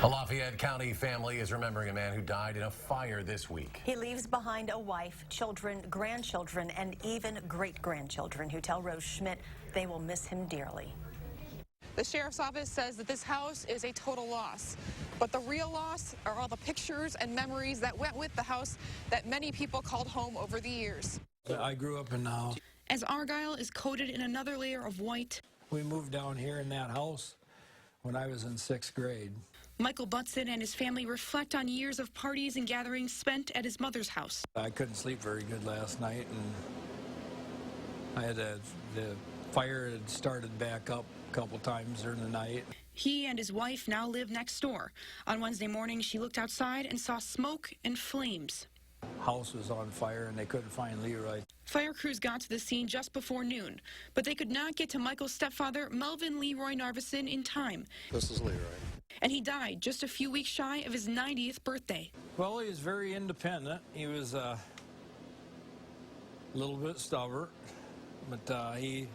A Lafayette County family is remembering a man who died in a fire this week. He leaves behind a wife, children, grandchildren, and even great-grandchildren who tell Rose Schmidt they will miss him dearly. The sheriff's office says that this house is a total loss, but the real loss are all the pictures and memories that went with the house that many people called home over the years. I grew up in the house. As Argyle is coated in another layer of white, We moved down here in that house when I was in 6th grade. Michael Butson and his family reflect on years of parties and gatherings spent at his mother's house. I couldn't sleep very good last night, and I had the fire had started back up a couple times during the night. He and his wife now live next door. On Wednesday morning, she looked outside and saw smoke and flames. House was on fire, and they couldn't find Leroy. Fire crews got to the scene just before noon, but they could not get to Michael's stepfather, Melvin Leroy Narveson, in time. This is Leroy. And he died just a few weeks shy of his 90th birthday. Well, he was very independent. He was a little bit stubborn, but he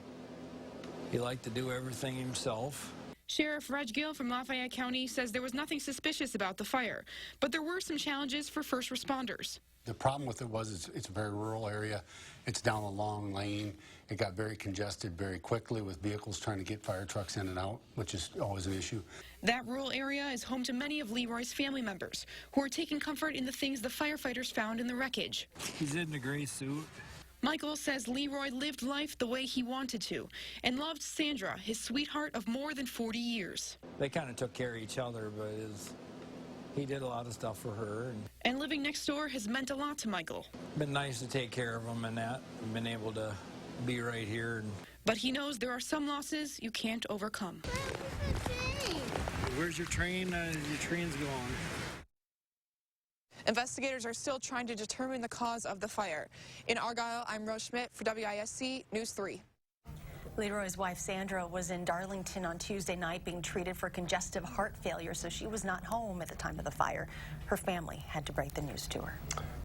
liked to do everything himself. Sheriff Argyle from Lafayette County says there was nothing suspicious about the fire, but there were some challenges for first responders. The problem with it was it's a very rural area. It's down a long lane. It got very congested very quickly with vehicles trying to get fire trucks in and out, which is always an issue. That rural area is home to many of Leroy's family members, who are taking comfort in the things the firefighters found in the wreckage. He's in a gray suit. Michael says Leroy lived life the way he wanted to and loved Sandra, his sweetheart of more than 40 years. They kind of took care of each other, but he did a lot of stuff for her. And living next door has meant a lot to Michael. Been nice to take care of him and that. Been able to be right here. But he knows there are some losses you can't overcome. Where's your train? Your train's gone. Investigators are still trying to determine the cause of the fire. In Argyle, I'm Rose Schmidt for WISC News 3. Leroy's wife, Sandra, was in Darlington on Tuesday night being treated for congestive heart failure, so she was not home at the time of the fire. Her family had to break the news to her.